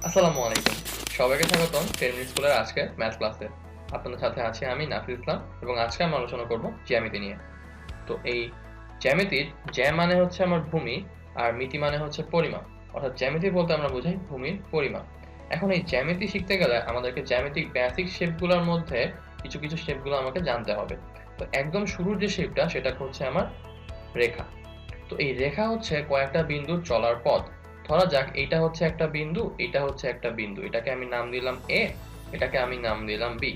আসসালামু আলাইকুম। সবাইকে স্বাগতম টেনমিন স্কুলের আজকে ম্যাথ ক্লাসে। আপনাদের সাথে আছি আমি নাফিস ইসলাম এবং আজকে আমরা আলোচনা করব জ্যামিতি নিয়ে। তো এই জ্যামিতির জ্যা মানে হচ্ছে আমার ভূমি আর মিতি মানে হচ্ছে পরিমাপ। অর্থাৎ জ্যামিতি বলতে আমরা বোঝাই ভূমির পরিমাপ। এখন এই জ্যামিতি শিখতে গেলে আমাদেরকে জ্যামিতিক বেসিক শেপগুলোর মধ্যে কিছু কিছু শেপগুলো আমাকে জানতে হবে। তো একদম শুরুর যে শেপটা সেটা হচ্ছে আমার রেখা। তো এই রেখা হচ্ছে কয়েকটা বিন্দুর চলার পথ। ধরা যাক এইটা হচ্ছে একটা বিন্দু, এটা হচ্ছে একটা বিন্দু, এটাকে আমি নাম দিলাম এ, এটাকে আমি নাম দিলাম বি।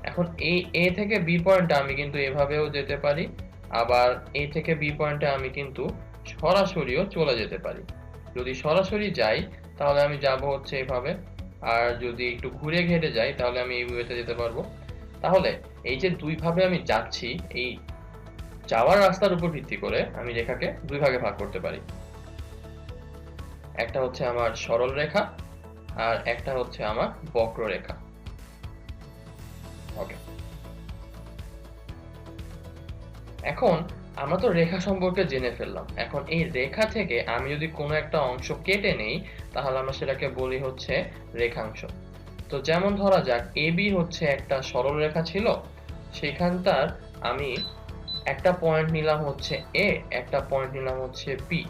এখন এই এ থেকে বি পয়েন্টে আমি কিন্তু এভাবেও যেতে পারি, আবার এ থেকে বি পয়েন্টে আমি কিন্তু সরাসরিও চলে যেতে পারি। যদি সরাসরি যাই তাহলে আমি যাব হচ্ছে এভাবে, আর যদি একটু ঘুরে ঘেটে যাই তাহলে আমি এই ওয়েতে যেতে পারবো। তাহলে এই যে দুই ভাবে আমি যাচ্ছি, এই যাওয়ার রাস্তার উপর ভিত্তি করে আমি রেখাকে দুই ভাগে ভাগ করতে পারি। একটা হচ্ছে আমার সরল রেখা আর একটা হচ্ছে আমার বক্ররেখা। ওকে, এখন আমরা তো রেখা সম্পর্কে জেনে ফেললাম। এখন এই রেখা থেকে আমি যদি কোনো একটা অংশ কেটে নেই তাহলে আমরা সেটাকে বলি হচ্ছে রেখাংশ। তো যেমন ধরা যাক এবি হচ্ছে একটা সরল রেখা ছিল, সেখানটার আমি একটা পয়েন্ট নিলাম হচ্ছে এ, একটা পয়েন্ট নিলাম হচ্ছে বি।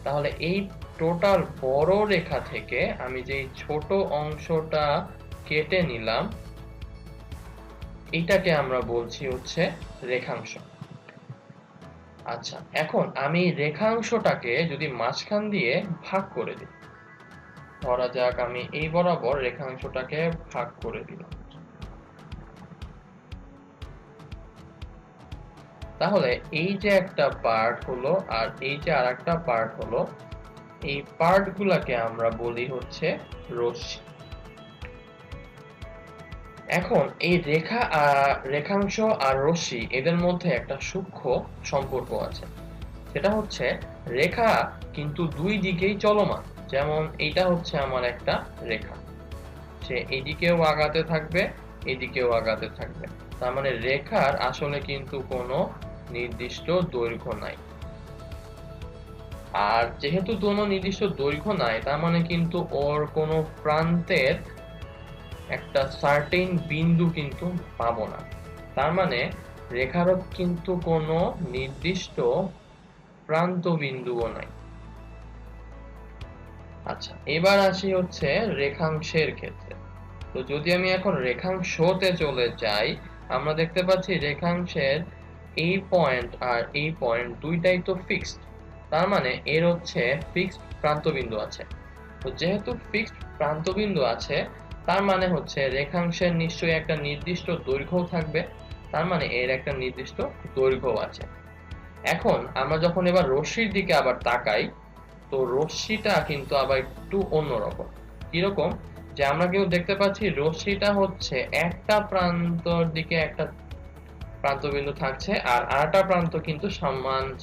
তাহলে এই টোটাল বড় রেখা থেকে আমি যে ছোট অংশটা কেটে নিলাম এটাকে আমরা বলছি হচ্ছে রেখাংশ। আচ্ছা, এখন আমি রেখাংশটাকে যদি মাঝখান দিয়ে ভাগ করে দিই, ধরা যাক আমি এই বরাবর রেখাংশটাকে ভাগ করে দিলাম, তাহলে এই যে একটা পার্ট হলো আর এই যে আরেকটা পার্ট হলো, এই পার্ট গুলাকে আমরা বলি হচ্ছে রশ্মি। এখন এই রেখাংশ আর রশ্মি এদের মধ্যে একটা সূক্ষ্ম সম্পর্ক আছে। সেটা হচ্ছে রেখা কিন্তু দুই দিকেই চলমান। যেমন এইটা হচ্ছে আমার একটা রেখা, সে এদিকেও আগাতে থাকবে, এদিকেও আগাতে থাকবে। তার মানে রেখার আসলে কিন্তু কোনো নির্দিষ্ট দৈর্ঘ্য নাই। আর যেহেতু কোনো নির্দিষ্ট দৈর্ঘ্য নাই তার মানে কিন্তু ওর কোনো প্রান্তের একটা সার্টেন বিন্দু কিন্তু পাবো না। তার মানে রেখারও কিন্তু কোনো নির্দিষ্ট প্রান্ত বিন্দুও নাই। আচ্ছা, এবার আসি হচ্ছে রেখাংশের ক্ষেত্রে। তো যদি আমি এখন রেখাংশতে চলে যাই, আমরা দেখতে পাচ্ছি রেখাংশের এই পয়েন্ট আর এই পয়েন্ট দুইটাই তো ফিক্সড। তার মানে এর হচ্ছে ফিক্সড প্রান্তবিন্দু আছে। তো যেহেতু ফিক্সড প্রান্তবিন্দু আছে তার মানে হচ্ছে রেখাংশের নিশ্চয়ই একটা নির্দিষ্ট দৈর্ঘ্য থাকবে। তার মানে এর একটা নির্দিষ্ট দৈর্ঘ্য আছে। এখন আমরা যখন এবার রশ্মির দিকে আবার তাকাই, তো রশ্মিটা কিন্তু আবার একটু অন্যরকম। কিরকম, যে আমরা কেউ দেখতে পাচ্ছি রশ্মিটা হচ্ছে একটা প্রান্তর দিকে একটা প্রান্তবিন্দু থাকছে আর আরেকটা প্রান্ত কিন্তু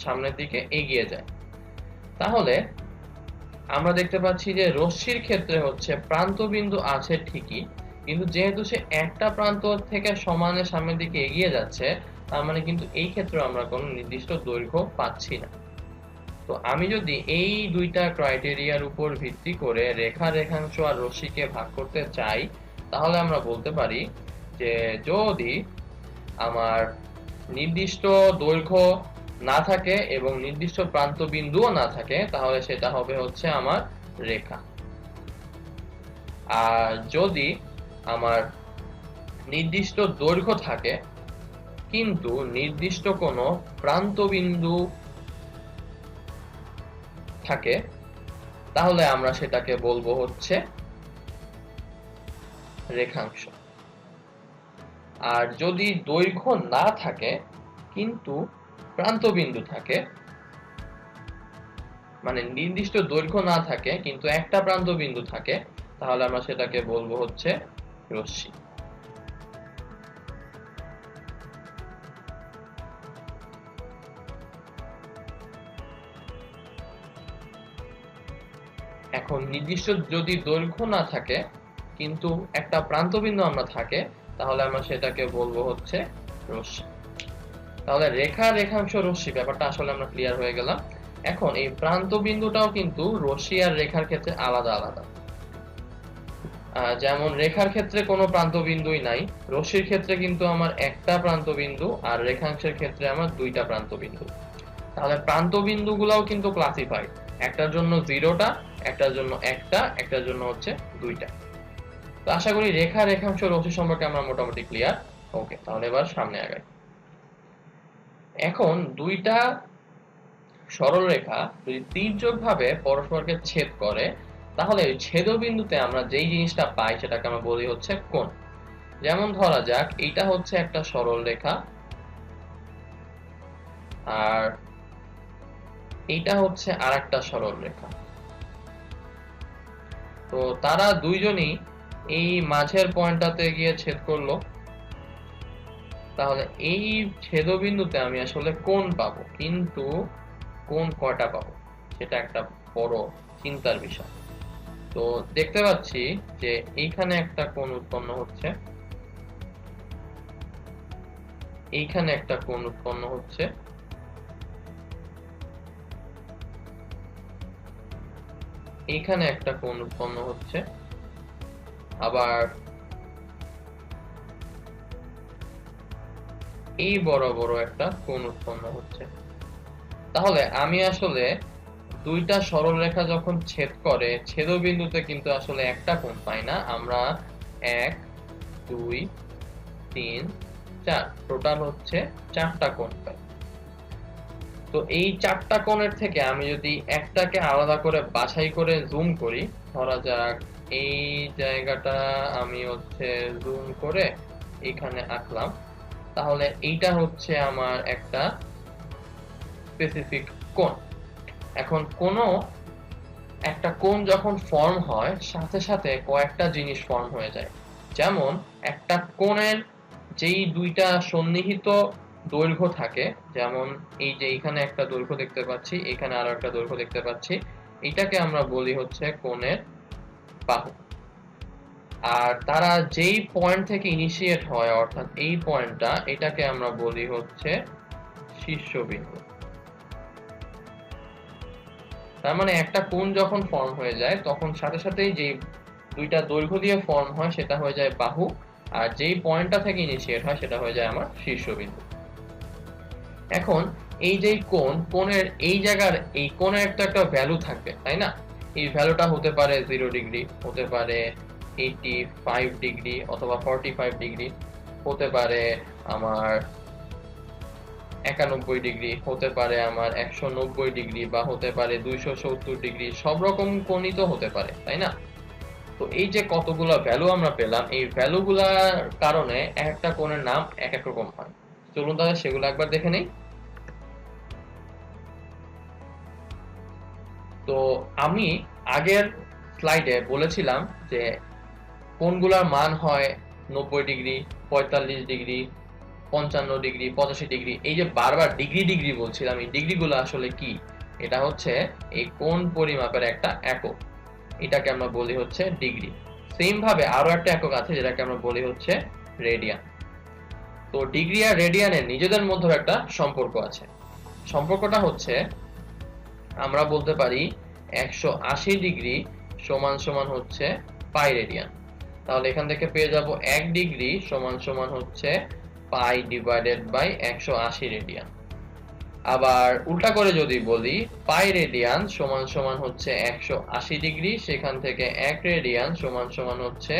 সামনের দিকে এগিয়ে যায়। তাহলে আমরা দেখতে পাচ্ছি যে রশ্মির ক্ষেত্রে হচ্ছে প্রান্তবিন্দু আছে ঠিকই, কিন্তু যেহেতু সে একটা প্রান্ত থেকে সমানে সামনের দিকে এগিয়ে যাচ্ছে তার মানে কিন্তু এই ক্ষেত্রে আমরা কোনো নির্দিষ্ট দৈর্ঘ্য পাচ্ছি না। তো আমি যদি এই দুইটা ক্রাইটেরিয়ার উপর ভিত্তি করে রেখা, রেখাংশ আর রশ্মিকে ভাগ করতে চাই তাহলে আমরা বলতে পারি যে যদি আমার নির্দিষ্ট দৈর্ঘ্য না থাকে এবং নির্দিষ্ট প্রান্ত বিন্দুও না থাকে তাহলে সেটা হবে হচ্ছে আমার রেখা। আর যদি আমার নির্দিষ্ট দৈর্ঘ্য থাকে কিন্তু নির্দিষ্ট কোনো প্রান্ত বিন্দু থাকে তাহলে আমরা সেটাকে বলবো হচ্ছে রেখাংশ। আর যদি দৈর্ঘ্য না থাকে কিন্তু প্রান্তবিন্দু থাকে, মানে নির্দিষ্ট দৈর্ঘ্য না থাকে কিন্তু একটা প্রান্তবিন্দু থাকে, তাহলে আমরা সেটাকে বলবো হচ্ছে রশ্মি। এখন নির্দিষ্ট যদি দৈর্ঘ্য না থাকে কিন্তু একটা প্রান্তবিন্দু আমরা থাকে তাহলে আমরা সেটাকে বলবো হচ্ছে রশ্মি। তাহলে রেখা, রেখাংশ, রশ্মি ব্যাপারটা আসলে আমরা ক্লিয়ার হয়ে গেলাম। এখন এই প্রান্ত বিন্দুটাও কিন্তু রশ্মি আর রেখার ক্ষেত্রে আলাদা আলাদা। যেমন রেখার ক্ষেত্রে কোনো প্রান্তবিন্দুই নাই, রশ্মির ক্ষেত্রে কিন্তু আমার একটা প্রান্তবিন্দু আর রেখাংশের ক্ষেত্রে আমার দুইটা প্রান্তবিন্দু। তাহলে প্রান্তবিন্দুগুলোও কিন্তু ক্লাসিফাইড, একটার জন্য 0টা, একটার জন্য একটা, একটার জন্য হচ্ছে 2টা। তো আশা করি রেখা, রেখাংশ, রশ্মি সম্পর্কে আমরা মোটামুটি ক্লিয়ার। ওকে, তাহলে এবার সামনে আগাই। এখন দুইটা সরল রেখা যদি তির্যকভাবে পরস্পরকে ছেদ করে, তাহলে ছেদবিন্দুতে আমরা যেই জিনিসটা পাই সেটাকে আমরা বলি হচ্ছে কোণ। যেমন ধরা যাক এইটা হচ্ছে একটা সরল রেখা আর এইটা হচ্ছে আরেকটা সরল রেখা। তো তারা দুইজনই এই মাঝের পয়েন্টটাতে গিয়ে ছেদ করলো। তাহলে এই ছেদবিন্দুতে আমি আসলে কোণ পাবো, কিন্তু কোণ কয়টা পাবো সেটা একটা বড় চিন্তার বিষয়। তো দেখতে পাচ্ছি যে এইখানে একটা কোণ উৎপন্ন হচ্ছে, এইখানে একটা কোণ উৎপন্ন হচ্ছে, এইখানে একটা কোণ উৎপন্ন হচ্ছে, আবার এই বড় একটা কোণ উৎপন্ন হচ্ছে। তাহলে আমি আসলে দুইটা সরল রেখা যখন ছেদ করে, ছেদবিন্দুতে কিন্তু আসলে একটা কোণ পাই না, আমরা 1 2 3 4 টোটাল হচ্ছে 4টা কোণ পাই। তো এই 4টা কোণের থেকে আমি যদি একটাকে আলাদা করে বাছাই করে জুম করি, ধরা যাক এই জায়গাটা আমি হচ্ছে জুম করে এখানে আঁকলাম, তাহলে এইটা হচ্ছে আমার একটা স্পেসিফিক কোণ। এখন কোনো একটা কোণ যখন ফর্ম হয়, সাথে সাথে কয়েকটা জিনিস ফর্ম হয়ে যায়। যেমন একটা কোণের যেই দুইটা সন্নিহিত দৈর্ঘ্য থাকে, যেমন এই যে এখানে একটা দৈর্ঘ্য দেখতে পাচ্ছি, এখানে আরো একটা দৈর্ঘ্য দেখতে পাচ্ছি, এটাকে আমরা বলি হচ্ছে কোণের বাহু। আর তারা যেই পয়েন্ট থেকে ইনিশিয়েট হয়, অর্থাৎ এই পয়েন্টটা, এটাকে আমরা বলি হচ্ছে শীর্ষবিন্দু। তার মানে একটা কোণ যখন ফর্ম হয়ে যায়, তখন সাথে সাথেই যে দুইটা দৈর্ঘ্য দিয়ে ফর্ম হয় সেটা হয়ে যায় বাহু, আর যেই পয়েন্টটা থেকে ইনিশিয়েট হয় সেটা হয়ে যায় আমার শীর্ষবিন্দু। এখন এই যে কোণের এই জায়গার এই কোণের একটা ভ্যালু থাকবে, তাই না? এই ভ্যালুটা হতে পারে 0 ডিগ্রি, হতে পারে 85 ডিগ্রি অথবা 45 ডিগ্রি, হতে পারে আমার 91 ডিগ্রি, হতে পারে আমার 190 ডিগ্রি, বা হতে পারে 270 ডিগ্রি, সব রকম কোণই তো হতে পারে, তাই না? তো এই যে কতগুলো ভ্যালু আমরা পেলাম, এই ভ্যালুগুলার কারণে একটা কোণের নাম এক এক রকম হয়। চলুন তাহলে সেগুলো একবার দেখে নেই। তো আমি আগের স্লাইডে বলেছিলাম যে কোণগুলোর মান হয় 90 ডিগ্রি, 45 ডিগ্রি, 55 ডিগ্রি, 85 ডিগ্রি। এই যে বারবার ডিগ্রি ডিগ্রি বলছিলাম, এই ডিগ্রিগুলো আসলে কি? এটা হচ্ছে এই কোণ পরিমাপের একটা একক, এটাকে আমরা বলি হচ্ছে ডিগ্রি। সেম ভাবে আরো একটা একক আছে যেটাকে আমরা বলি হচ্ছে রেডিয়ান। তো ডিগ্রি আর রেডিয়ানের নিজেদের মধ্যে একটা সম্পর্ক আছে। সম্পর্কটা হচ্ছে আমরা বলতে পারি 180 ডিগ্রি সমান সমান হচ্ছে পাই রেডিয়ান। তাহলে এখান থেকে পেয়ে যাব 1 ডিগ্রি সমান সমান হচ্ছে পাই ডিভাইডেড বাই 180 রেডিয়ান। আবার উল্টা করে যদি বলি, পাই রেডিয়ান সমান সমান হচ্ছে 180 ডিগ্রি, সেখান থেকে 1 রেডিয়ান সমান সমান হচ্ছে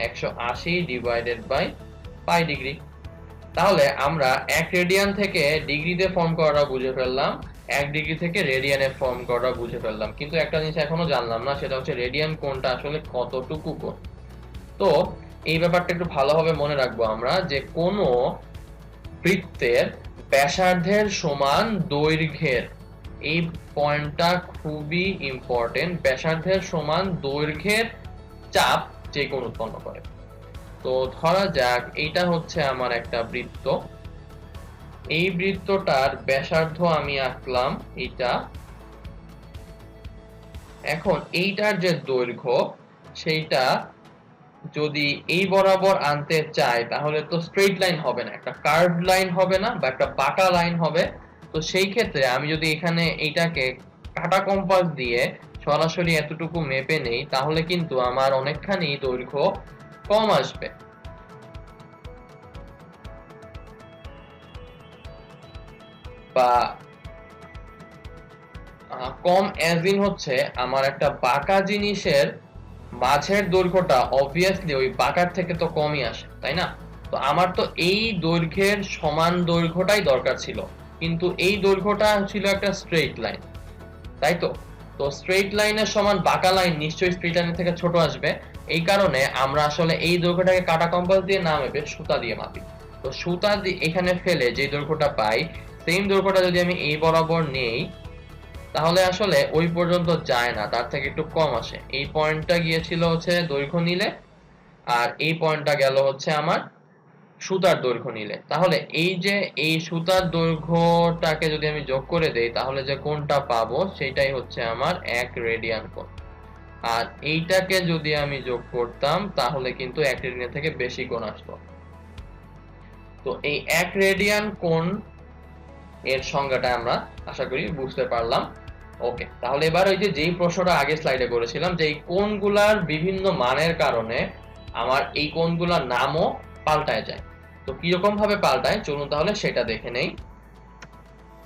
180 ডিভাইডেড বাই পাই ডিগ্রি। তাহলে আমরা 1 রেডিয়ান থেকে ডিগ্রিতে ফর্ম করাটা বুঝে ফেললাম, 1 ডিগ্রি থেকে রেডিয়ানে ফর্ম করাটা বুঝে ফেললাম, কিন্তু একটা জিনিস এখনো জানলাম না, সেটা হচ্ছে রেডিয়ান কোণটা আসলে কতটুকু কোণ। তো এই ব্যাপারটা একটু ভালোভাবে মনে রাখবো আমরা, যে কোনো বৃত্তের ব্যাসার্ধের সমান দৈর্ঘ্যের, এই পয়েন্টটা খুবই ইম্পর্টেন্ট, ব্যাসার্ধের সমান দৈর্ঘ্যের চাপ যে কোণ উৎপন্ন করে। তো ধরা যাক এইটা হচ্ছে আমার একটা বৃত্ত, এই বৃত্তটার ব্যাসার্ধ আমি আঁকলাম এটা। এখন এইটার যে দৈর্ঘ্য, সেইটা যদি এই বরাবর আনতে চাই, তাহলে তো স্ট্রেইট লাইন হবে না, একটা কার্ভড লাইন হবে না, বা একটা বাঁকা লাইন হবে। তো সেই ক্ষেত্রে আমি যদি এখানে এইটাকে কাটা কম্পাস দিয়ে সরাসরি এতটুকু মেপে নেই, তাহলে কিন্তু আমার অনেকখানি দৈর্ঘ্য কম আসবে। বা কম অ্যাজ ইন হচ্ছে আমার একটা বাঁকা জিনিসের মাঝের দৈর্ঘ্যটা অবভিয়াসলি ওই বাঁকার থেকে তো কমই আসে, তাই না? তো আমার তো এই দৈর্ঘ্যের সমান দৈর্ঘ্যটাই দরকার ছিল, কিন্তু এই দৈর্ঘ্যটা ছিল একটা স্ট্রেইট লাইন, তাই তো? তো স্ট্রেইট লাইনের সমান বাঁকা লাইন নিশ্চয়ই স্ট্রেইট লাইনের থেকে ছোট আসবে। এই কারণে আমরা আসলে এই দৈর্ঘ্যটাকে কাটা কম্পাস দিয়ে না মেপে সুতা দিয়ে মাপি। তো সুতা দিয়ে এখানে ফেলে যে দৈর্ঘ্যটা পাই, সেম দৈর্ঘ্যটা যদি আমি এই বরাবর নেই, তাহলে আসলে ওই পর্যন্ত যায় না, তার থেকে একটু কম আসে। এই পয়েন্টটা গিয়েছিল হচ্ছে দৈর্ঘ্য নিলে, আর এই পয়েন্টটা গেল হচ্ছে আমার সুতার দৈর্ঘ্য নিলে। তাহলে এই যে এই সুতার দৈর্ঘ্যটাকে যদি আমি যোগ করে দেই, তাহলে যে কোণটা পাবো সেটাই হচ্ছে আমার 1 রেডিয়ান কোণ। আর এইটাকে যদি আমি যোগ করতাম তাহলে কিন্তু 1 রেডিয়ান থেকে বেশি কোণ আসতো। তো এই 1 রেডিয়ান কোণ এর সংজ্ঞাটা আমরা আশা করি বুঝতে পারলাম। ওকে, তাহলে এবার ওই যে যেই প্রশ্নটা আগে স্লাইডে করেছিলাম যে এই কোণগুলার বিভিন্ন মানের কারণে আমার এই কোণগুলার নামও পাল্টায় যায়। তো কিরকম ভাবে পাল্টায় চলুন তাহলে সেটা দেখে নেই।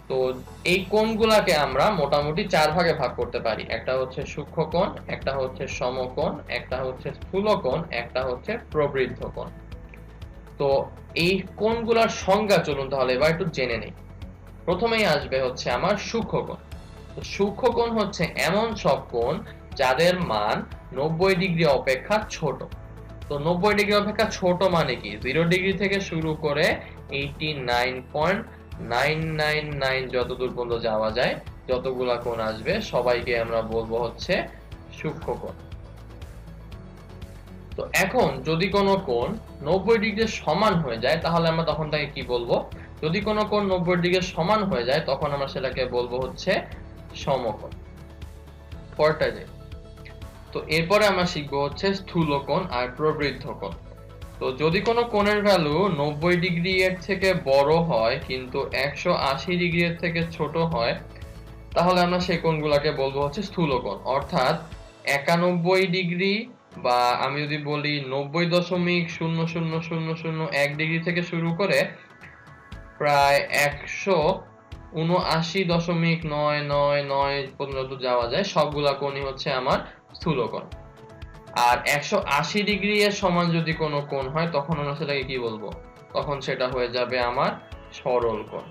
তো এই কোণগুলাকে আমরা মোটামুটি 4 ভাগে ভাগ করতে পারি। একটা হচ্ছে সূক্ষ্ম কোণ, একটা হচ্ছে সমকোণ, একটা হচ্ছে স্থূল কোণ, একটা হচ্ছে প্রবৃদ্ধ কোণ। তো এই কোণগুলার সংজ্ঞা চলুন তাহলে এবার একটু জেনে নেই। প্রথমেই আসবে হচ্ছে আমার সূক্ষ্ম কোণ। তো সূক্ষ্ম কোণ হচ্ছে এমন সব কোণ যাদের মান 90 ডিগ্রি অপেক্ষা ছোট। তো 90 ডিগ্রি অপেক্ষা ছোট মানে কি? 0 ডিগ্রি থেকে শুরু করে 89.999 যতদূর পর্যন্ত যাওয়া যায়, যতগুলা কোণ আসবে সবাইকে আমরা বলবো হচ্ছে সূক্ষ্ম কোণ। তো এখন যদি কোনো কোণ 90 ডিগ্রির সমান হয়ে যায় তাহলে আমরা তখন তাকে কি বলবো? যদি কোনো কোণ 90 ডিগ্রির সমান হয়ে যায় তখন আমরা সেটাকে বলবো হচ্ছে সমকোণ। পরেরটা যাই। তো এরপরে আমরা শিখবো হচ্ছে স্থূল কোণ আর প্রবৃদ্ধ কোণ। তো যদি কোনো কোণের ভ্যালু 90 ডিগ্রি এর থেকে বড় হয় কিন্তু 180 ডিগ্রি এর থেকে ছোট হয়, তাহলে আমরা সেই কোণগুলোকে বলবো হচ্ছে স্থূল কোণ। অর্থাৎ 91 ডিগ্রি বা আমি যদি বলি 90.00001 ডিগ্রি থেকে শুরু করে প্রায় 179.999 পর্যন্ত যাওয়া যায়, সবগুলা কোণই হচ্ছে আমার স্থূল কোণ। আর 180 ডিগ্রি এর সমান যদি কোনো কোণ হয় তখন আমরা সেটাকে কি বলবো? তখন সেটা হয়ে যাবে আমার সরল কোণ।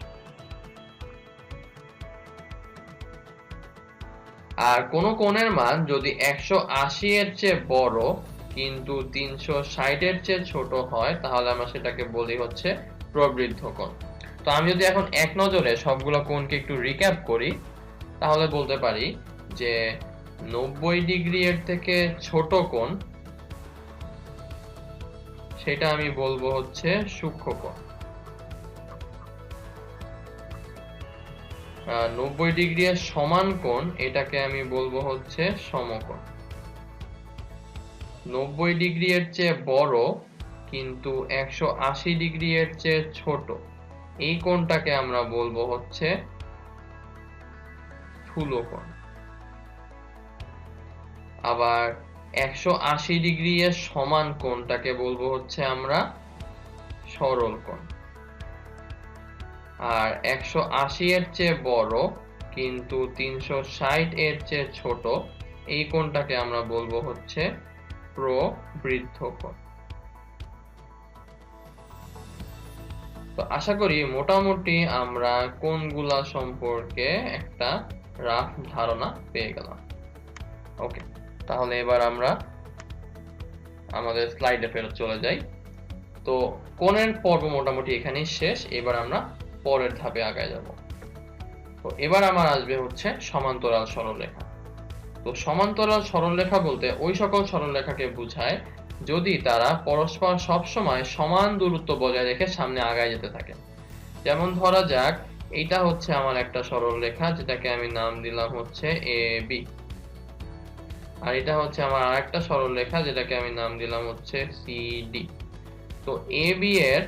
আর কোন কোণের মান যদি 180 এর চেয়ে বড় কিন্তু 360 এর চেয়ে ছোট হয় তাহলে আমরা সেটাকে বলি হচ্ছে প্রবৃদ্ধ কোণ। তো আমি যদি এখন এক নজরে সবগুলো কোণকে একটু রিক্যাপ করি তাহলে বলতে পারি যে 90 ডিগ্রি এর থেকে ছোট কোণ সেটা আমি বলবো হচ্ছে সূক্ষ্ম কোণ। 90 ডিগ্রি এর সমান কোণ এটাকে আমি বলবো হচ্ছে সমকোণ। 90 ডিগ্রি এর চেয়ে বড় কিন্তু 180 ডিগ্রি এর চেয়ে ছোট, এই কোণটাকে আমরা বলবো হচ্ছে স্থূল কোণ। আবার 180 ডিগ্রি এর সমান কোণটাকে বলবো হচ্ছে আমরা সরল কোণ। আর 180 এর চেয়ে বড় কিন্তু 360 এর চেয়ে ছোট, এই কোণটাকে আমরা বলবো হচ্ছে প্রবৃদ্ধ কোণ। তো আশা করি মোটামুটি আমরা কোণগুলা সম্পর্কে একটা রাফ ধারণা পেয়ে গেলাম। ওকে, তাহলে এবার আমরা আমাদের স্লাইডে ফেরত চলে যাই। তো কোণের পর্ব মোটামুটি এখানেই শেষ। এবার আমরা পরের ধাপে আগায় যাব। তো এবার আমার আসবে হচ্ছে সমান্তরাল সরলরেখা। তো সমান্তরাল সরলরেখা বলতে ওই সকল সরলরেখাকে বোঝায় যদি তারা পরস্পর সবসময় সমান দূরত্ব বজায় রেখে সামনে আগায় যেতে থাকে। যেমন ধরা যাক এইটা হচ্ছে আমার একটা সরলরেখা যেটাকে আমি নাম দিলাম হচ্ছে AB, আর এটা হচ্ছে আমার আরেকটা সরলরেখা যেটাকে আমি নাম দিলাম হচ্ছে CD। তো AB এর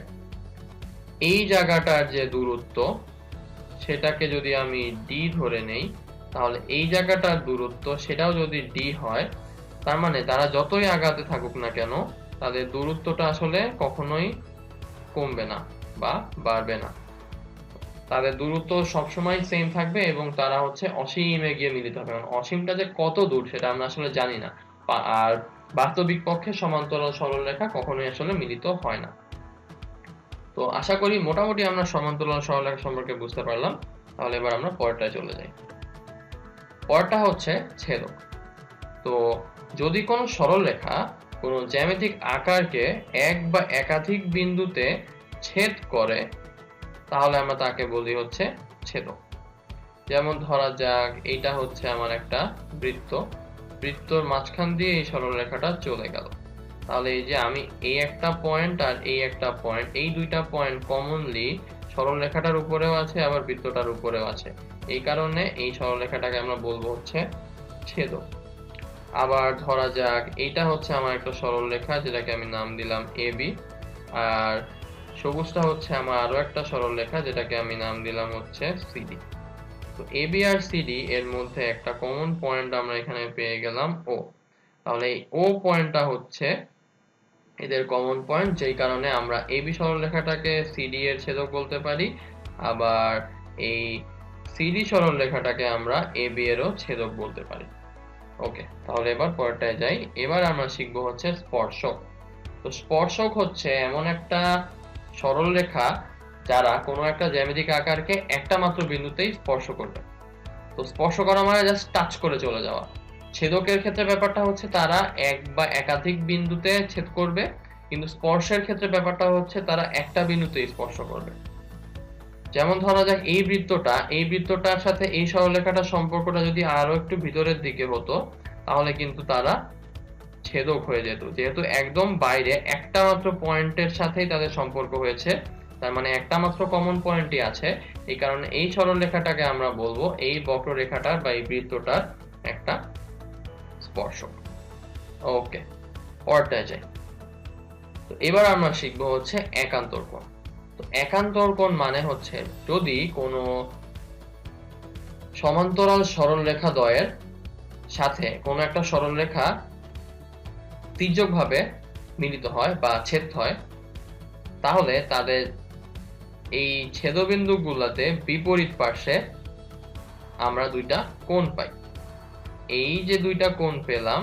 এই জায়গাটার যে দূরত্ব সেটাকে যদি আমি D ধরে নেই তাহলে এই জায়গাটার দূরত্ব সেটাও যদি d হয়, তার মানে তারা যতই আগাতে থাকুক না কেন তাদের দূরত্বটা আসলে কখনোই কমবে না বা বাড়বে না, তাদের দূরত্ব সবসময় সেম থাকবে এবং তারা হচ্ছে অসীমে গিয়ে মিলিত হবে। অসীমটা যে কত দূর সেটা আমরা আসলে জানি না, আর বাস্তবিক পক্ষে সমান্তরাল সরলরেখা কখনোই আসলে মিলিত হয় না। তো আশা করি মোটামুটি আমরা সমান্তরাল সরলরেখা সম্পর্কে বুঝতে পারলাম। তাহলে এবার আমরা পরেরটায় চলে যাই। পরেরটা হচ্ছে ছেদক। তো যদি কোনো সরলরেখা কোনো জ্যামিতিক আকারকে এক বা একাধিক বিন্দুতে ছেদ করে তাহলে আমরা তাকে বলি হচ্ছে ছেদক। যেমন ধরা যাক এইটা হচ্ছে আমার একটা বৃত্ত, বৃত্তর মাঝখান দিয়ে এই সরলরেখাটা চলে গেল। তাহলে এই যে আমি এই একটা পয়েন্ট আর এই একটা পয়েন্ট, এই দুইটা পয়েন্ট কমনলি সরলরেখাটার উপরেও আছে আবার বৃত্তটার উপরেও আছে, এই কারণে এই সরলরেখাটাকে আমরা বলবো হচ্ছে ছেদক। আবার ধরা যাক এইটা হচ্ছে আমার একটা সরলরেখা যেটাকে আমি নাম দিলাম এবি, আর সবুজটা হচ্ছে আমার আরো একটা সরলরেখা যেটাকে আমি নাম দিলাম হচ্ছে সিডি। তো এবি আর সিডি এর মধ্যে একটা কমন পয়েন্ট আমরা এখানে পেয়ে গেলাম ও। তাহলে এই ও পয়েন্টটা হচ্ছে এদের কমন পয়েন্ট, যেই কারণে আমরা এবি সরলরেখাটাকে সিডি এর ছেদক বলতে পারি, আবার এই সিডি সরলরেখাটাকে আমরা এবি এরও ছেদক বলতে পারি। ওকে, তাহলে এবার পরেরটায় যাই। এবার আমরা শিখবো হচ্ছে স্পর্শক। তো স্পর্শক হচ্ছে এমন একটা সরলরেখা যারা কোনো একটা জ্যামিতিক আকারকে একটা মাত্র বিন্দুতেই স্পর্শ করবে। তো স্পর্শ করা মানে জাস্ট টাচ করে চলে যাওয়া। ছেদকের ক্ষেত্রে ব্যাপারটা হচ্ছে তারা এক বা একাধিক বিন্দুতে ছেদ করবে, কিন্তু স্পর্শের ক্ষেত্রে ব্যাপারটা হচ্ছে তারা একটা বিন্দুতেই স্পর্শ করবে। যেমন ধরা যাক এই বৃত্তটার সাথে এই সরলরেখাটার সম্পর্কটা যদি আরো একটু ভিতরের দিকে হতো তাহলে কিন্তু তারা ছেদক হয়ে যেত। যেহেতু একদম বাইরে একটা মাত্র পয়েন্টের সাথেই তাদের সম্পর্ক হয়েছে, তার মানে একটা মাত্র কমন পয়েন্টই আছে, এই কারণে এই সরলরেখাটাকে আমরা বলবো এই বক্ররেখাটার বা এই বৃত্তটার একটা স্পর্শক। ওকে, পরেরটায় যাই। তো এবার আমরা শিখবো হচ্ছে একান্তর কোণ। তো একান্তর কোণ মানে হচ্ছে যদি কোনো সমান্তরাল সরলরেখা দ্বয়ের সাথে কোনো একটা সরলরেখা তির্যকভাবে মিলিত হয় বা ছেদ হয়, তাহলে তাদের এই ছেদবিন্দুগুলোতে বিপরীত পার্শ্বে আমরা দুইটা কোণ পাই। এই যে দুইটা কোণ পেলাম,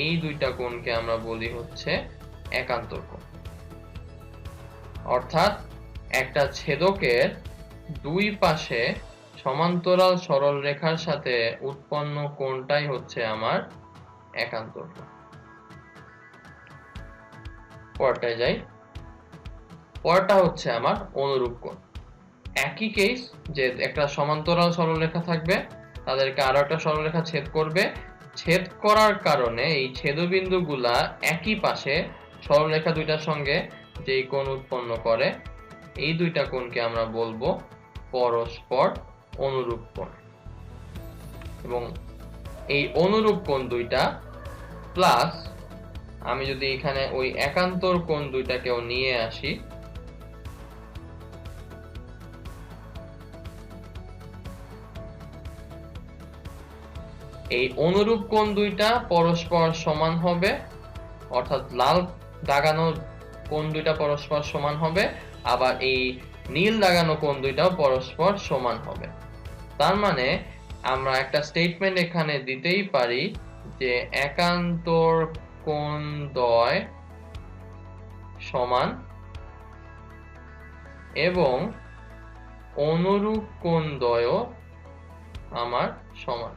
এই দুইটা কোণকে আমরা বলি হচ্ছে একান্তর কোণ। অর্থাৎ একটা ছেদকের দুই পাশে সমান্তরাল সরলরেখার সাথে উৎপন্ন কোণটাই হচ্ছে আমার একান্তর কোণ। পরেরটায় যাই। পরেরটা হচ্ছে আমার অনুরূপ কোণ। একই কেস, যে একটা সমান্তরাল সরলরেখা থাকবে, তাদেরকে আরো একটা সরলরেখা ছেদ করবে, ছেদ করার কারণে এই ছেদবিন্দুগুলা একই পাশে সরলরেখা দুইটার সঙ্গে যেই কোণ উৎপন্ন করে, এই দুইটা কোণকে আমরা বলবো পরস্পর অনুরূপ কোণ। এবং এই অনুরূপ কোণ দুইটা প্লাস আমি যদি এখানে ওই একান্তর কোণ দুইটাকেও নিয়ে আসি, এই অনুরূপ কোণ দুইটা পরস্পর সমান হবে, অর্থাৎ লাল দাগানো কোণ দুইটা পরস্পর সমান হবে, আবার এই নীল দাগানো কোণ দুইটাও পরস্পর সমান হবে। তার মানে আমরা একটা স্টেটমেন্ট এখানে দিতেই পারি যে একান্তর কোণ দ্বয় সমান এবং অনুরূপ কোণ দ্বয়ও আমার সমান।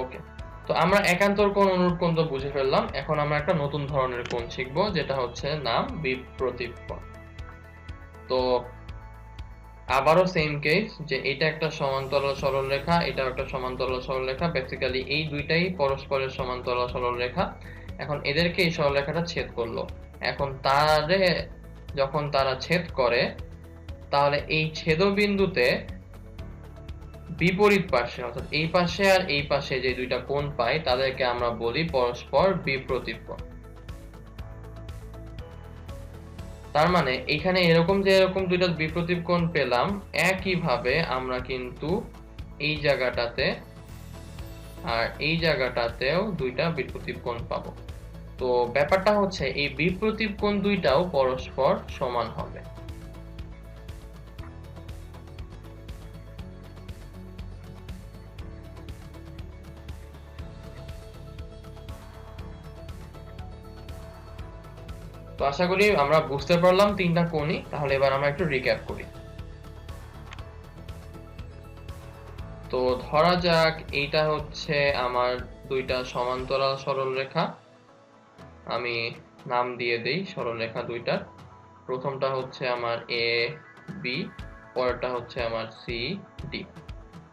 ওকে, তো আমরা একান্তর কোণ অনুরূপ কোণ তো বুঝে ফেললাম। এখন আমরা একটা নতুন ধরনের কোণ শিখবো যেটা হচ্ছে নাম বিপ্রতীপ কোণ। তো আবারও সেম কেস, যে এটা একটা সমান্তরাল সরলরেখা, এটা একটা সমান্তরাল সরলরেখা, বেসিক্যালি এই দুইটাই পরস্পরের সমান্তরাল সরলরেখা। এখন এদেরকে এই সরলরেখাটা ছেদ করলো, এখন যখন তারা ছেদ করে তাহলে এই ছেদবিন্দুতে বিপরীত পার্শ্বে, অর্থাৎ এই পাশে আর এই পাশে যে দুইটা কোণ পাই তাদেরকে আমরা বলি পরস্পর বিপ্রতীপ কোণ। তার মানে এখানে এরকম যে এরকম দুইটা বিপ্রতীপ কোণ পেলাম, একইভাবে আমরা কিন্তু এই জায়গাটাতে আর এই জায়গাটাতেও দুইটা বিপ্রতীপ কোণ পাবো। তো ব্যাপারটা হচ্ছে এই বিপ্রতীপ কোণ দুইটাও পরস্পর সমান হবে। তো আশা করি আমরা বুঝতে পারলাম তিনটা কোণই। তাহলে এবার আমরা একটু রিক্যাপ করি। তো ধরা যাক এইটা হচ্ছে আমার দুইটা সমান্তরাল সরলরেখা। আমি নাম দিয়ে দেই সরলরেখা দুইটার। প্রথমটা হচ্ছে আমার এ বি, পরেরটা হচ্ছে আমার সি ডি।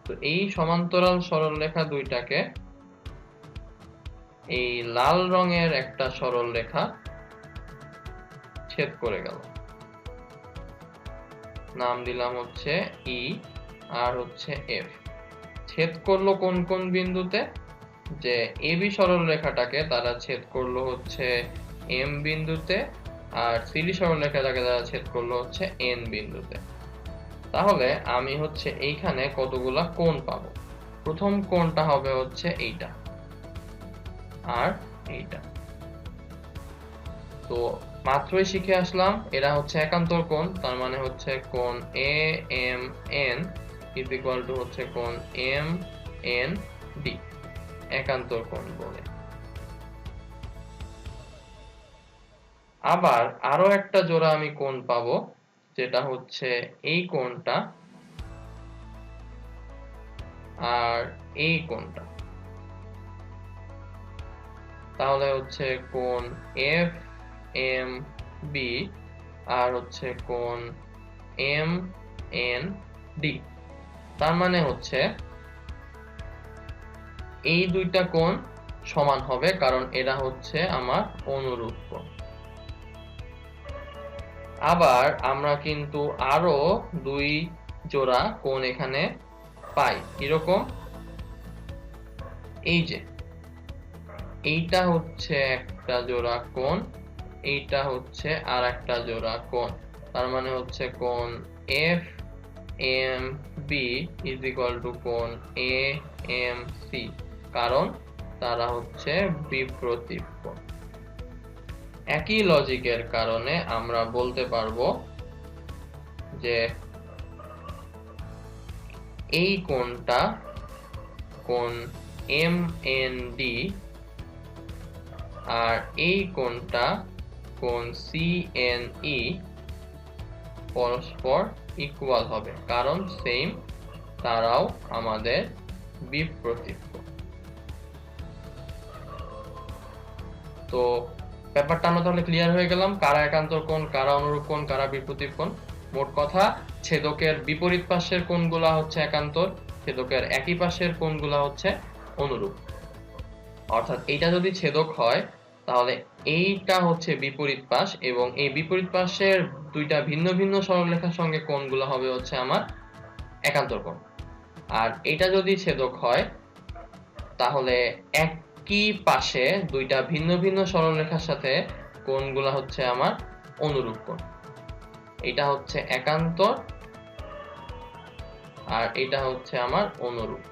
তো এই সমান্তরাল সরলরেখা দুইটাকে এই লাল রঙের একটা সরলরেখা ছেদ করে গেল। নাম দিলাম হচ্ছে ই আর হচ্ছে এফ। ছেদ করলো কোন কোন বিন্দুতে? যে এবি সরলরেখাটাকে তারা ছেদ করলো হচ্ছে এম বিন্দুতে, আর সিডি সরলরেখাটাকে তারা ছেদ করলো হচ্ছে এন বিন্দুতে। তাহলে আমি হচ্ছে এইখানে কতগুলা কোণ পাবো। প্রথম কোণটা হবে হচ্ছে এইটা আর এইটা। তো মাত্রই শিখে আসলাম এরা হচ্ছে একান্তর কোণ। তার মানে হচ্ছে কোণ A M N is equal to হচ্ছে কোণ এম এন ডি, একান্তর কোণ বলে। আবার আরো একটা জোড়া আমি কোণ পাবো, যেটা হচ্ছে এই কোণটা আর এই কোণটা। তাহলে হচ্ছে কোণ এফ এম বি আর হচ্ছে কোণ এম এন ডি। তার মানে হচ্ছে এই দুইটা কোণ সমান হবে, কারণ এরা হচ্ছে আমার অনুরূপ কোণ। আবার আমরা কিন্তু আরো দুই জোড়া কোণ এখানে পাই। কিরকম? এই যে এইটা হচ্ছে একটা জোড়া কোণ, এইটা হচ্ছে আর একটা জোড়া কোণ। তার মানে হচ্ছে কোণ F M B is equal to কোণ এ এম সি, কারণ তারা হচ্ছে বিপ্রতীপ কোণ। একই লজিকের কারণে আমরা বলতে পারবো যে এই কোণটা কোণ এম এন ডি আর এই কোণটা কোণ সি এন ই পরস্পর ইকুয়াল হবে, কারণ সেম, তারাও আমাদের বিপ্রতীপ কোণ। তো ব্যাপারটা আমরা তাহলে ক্লিয়ার হয়ে গেলাম, কারা একান্তর কোণ, কারা অনুরূপ কোণ, কারা বিপ্রতীপ কোণ। মোট কথা ছেদকের বিপরীত পাশের কোণগুলা হচ্ছে একান্তর, ছেদকের একই পাশের কোণগুলা হচ্ছে অনুরূপ। অর্থাৎ এইটা যদি ছেদক হয় তাহলে এইটা হচ্ছে বিপরীত পাশ, এবং এই বিপরীত পাশের দুইটা ভিন্ন ভিন্ন সরলরেখার সঙ্গে কোণগুলো হবে হচ্ছে আমার একান্তর কোণ। আর এটা যদি ছেদক হয় তাহলে একই পাশে দুইটা ভিন্ন ভিন্ন সরলরেখার সাথে কোণগুলো হচ্ছে আমার অনুরূপ কোণ। এটা হচ্ছে একান্তর আর এটা হচ্ছে আমার অনুরূপ।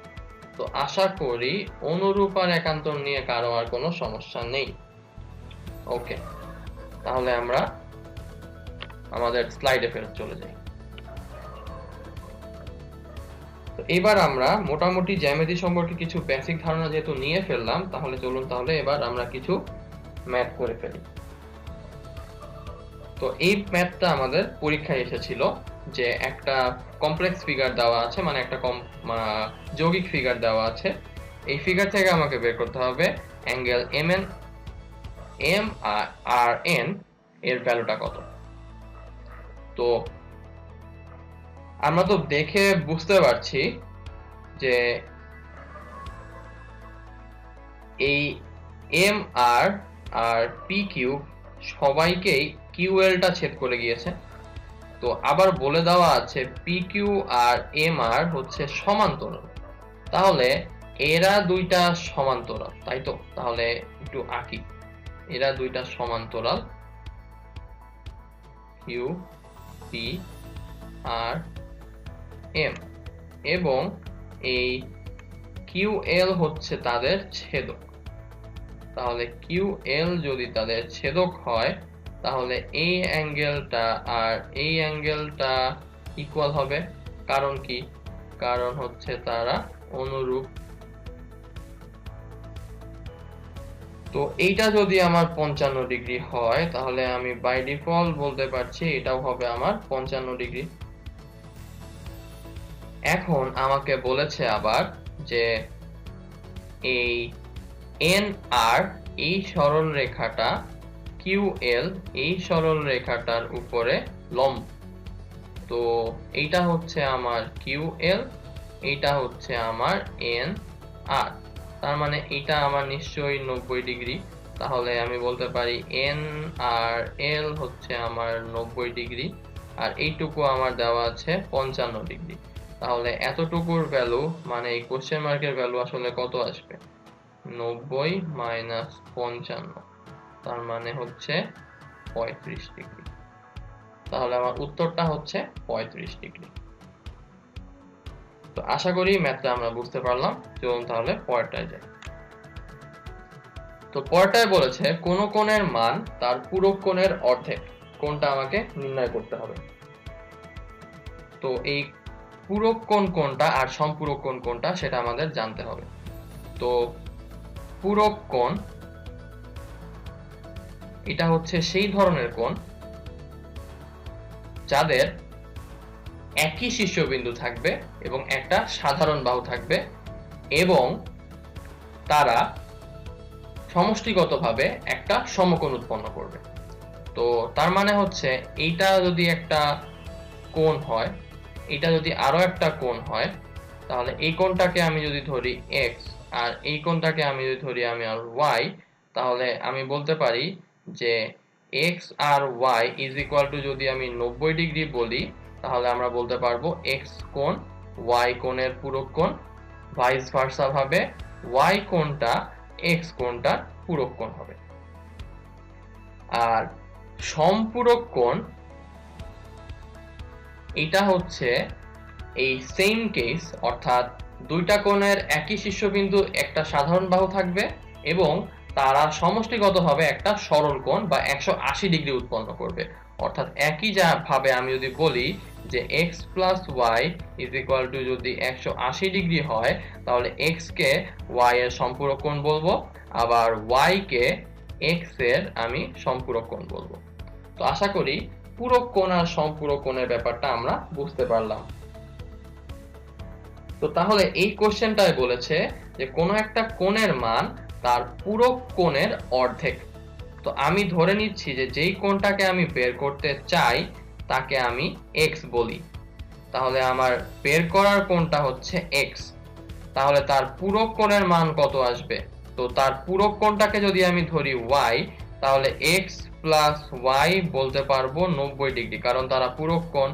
তো আশা করি অনুরূপ আর একান্তর নিয়ে কারো আর কোনো সমস্যা নেই। ওকে, তাহলে আমরা আমাদের স্লাইডে ফেরত চলে যাই। তো এবার আমরা মোটামুটি জ্যামিতি সম্পর্কে কিছু বেসিক ধারণা যেহেতু নিয়ে ফেললাম, তাহলে চলুন তাহলে এবার আমরা কিছু ম্যাথ করে ফেলি। তো এই ম্যাথটা আমাদের পরীক্ষায় এসেছিল, যে একটা কমপ্লেক্স ফিগার দেওয়া আছে, মানে একটা যৌগিক ফিগার দেওয়া আছে। এই ফিগার থেকে আমাকে বের করতে হবে অ্যাঙ্গেল এম আর এন এর ভ্যালুটা কত। তো আমরা তো দেখে বুঝতে পারছি যে এই এম আর পি কিউ সবাইকেই কিউএলটা ছেদ করে গিয়েছে। তো আবার বলে দেওয়া আছে P Q R M R হচ্ছে সমান্তরাল। তাহলে এরা দুইটা সমান্তরাল, তাই তো? তাহলে একটু আঁকি, এরা দুইটা সমান্তরাল। কিউ পি আর এম, এবং এই কিউ এল হচ্ছে তাদের ছেদক। তাহলে কিউ এল যদি তাদের ছেদক হয় তাহলে এই অ্যাঙ্গেলটা আর এই অ্যাঙ্গেলটা ইকুয়াল হবে। কারণ কি? কারণ হচ্ছে তারা অনুরূপ। তো এইটা যদি আমার 55 ডিগ্রি হয় তাহলে আমি বাই ডিফল্ট বলতে পারছি এটাও হবে আমার 55 ডিগ্রি। এখন আমাকে বলেছে আবার যে এই এন আর এই সরল রেখাটা কিউ এল এই সরল রেখাটার উপরে লম্ব। তো এইটা হচ্ছে আমার কিউ এল, এইটা হচ্ছে আমার এন আর, তার মানে এটা আমার নিশ্চয়ই 90 ডিগ্রি। তাহলে আমি বলতে পারি এন আর এল হচ্ছে আমার 90 ডিগ্রি, আর এইটুকু আমার দেওয়া আছে 55 ডিগ্রি। তাহলে এতটুকুর ভ্যালু মানে এই কোশ্চেন মার্কের ভ্যালু আসলে কত আসবে? 90 মাইনাস 55, তার মানে হচ্ছে 35 ডিগ্রি। তাহলে আমার উত্তরটা হচ্ছে 35 ডিগ্রি। তো আশা করি ম্যাথটা আমরা বুঝতে পারলাম। চলুন তাহলে পরেরটায় যাই। তো পরেরটায় বলেছে কোন কোণের মান তার পূরক কোণের অর্ধেক, কোনটা আমাকে নির্ণয় করতে হবে। তো এই পূরক কোণ কোনটা আর সম্পূরক কোণ কোনটা সেটা আমাদের জানতে হবে। তো পূরক কোণ এটা হচ্ছে সেই ধরনের কোণ যাদের একই শীর্ষবিন্দু থাকবে এবং একটা সাধারণ বাহু থাকবে এবং তারা সমষ্টিগতভাবে একটা সমকোণ উৎপন্ন করবে। তো তার মানে হচ্ছে এইটা যদি একটা কোণ হয়, এটা যদি আরো একটা কোণ হয়, তাহলে এই কোণটাকে আমি যদি ধরি x আর এই কোণটাকে আমি যদি ধরি আমি আর y, তাহলে আমি বলতে পারি যে x আর y ইজ ইকুয়াল টু, যদি আমি 90 ডিগ্রি বলি তাহলে আমরা বলতে পারবো x কোণ y কোণের পূরক কোণ, ভাইস ভার্সা ভাবে y কোণটা x কোণটার পূরক কোণ হবে। আর সম্পূরক কোণ এটা হচ্ছে এই সেম কেস, অর্থাৎ দুইটা কোণের একই শীর্ষবিন্দু একটা সাধারণ বাহু থাকবে এবং তারা সমষ্টিগতভাবে একটা সরল কোণ বা 180 ডিগ্রি উৎপন্ন করবে। অর্থাৎ একই ভাবে আমি যদি বলি যে x plus y is equal to যদি 180 ডিগ্রি হয় তাহলে x কে y এর সম্পূরক কোণ বলবো, আবার y কে x এর আমি সম্পূরক কোণ বলবো। তো আশা করি পূরক কোণ আর সম্পূরক কোণের ব্যাপারটা আমরা বুঝতে পারলাম। তো তাহলে এই কোশ্চেনটায় বলেছে যে কোনো একটা কোণের মান তার পূরক কোণের অর্ধেক। তো আমি ধরে নিচ্ছি যে যেই কোণটাকে আমি বের করতে চাই তাকে আমি x বলি। তাহলে আমার বের করার কোণটা হচ্ছে x, তাহলে তার পূরক কোণের মান কত আসবে? তো তার পূরক কোণটাকে যদি আমি ধরি y, তাহলে x প্লাস y বলতে পারবো 90 ডিগ্রি, কারণ তারা পূরক কোণ।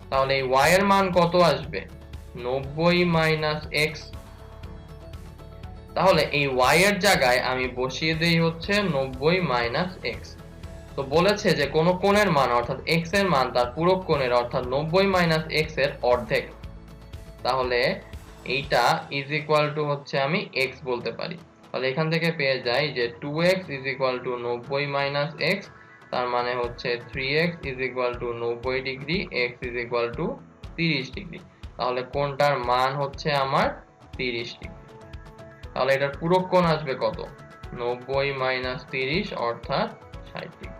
তাহলে এই y এর মান কত আসবে? 90 মাইনাস x। তাহলে এই y এর জায়গায় আমি বসিয়ে দেই হচ্ছে 90 মাইনাস x। তো বলেছে যে কোন কোণের মান অর্থাৎ x এর মান তার পূরক কোণের অর্থাৎ 90 মাইনাস x এর অর্ধেক। তাহলে এইটা ইজ ইকুয়াল টু হচ্ছে আমি x বলতে পারি। তাহলে এখান থেকে পেয়ে যাই যে 2x is equal two 90 minus x, তার মানে হচ্ছে 3x is equal two 90 degree, x is equal two 30 degree. তাহলে কোণটার মান হচ্ছে আমার 30 ডিগ্রি। তাহলে এটার পূরক কোণ আসবে কত? 90 মাইনাস 30 অর্থাৎ 60 ডিগ্রি।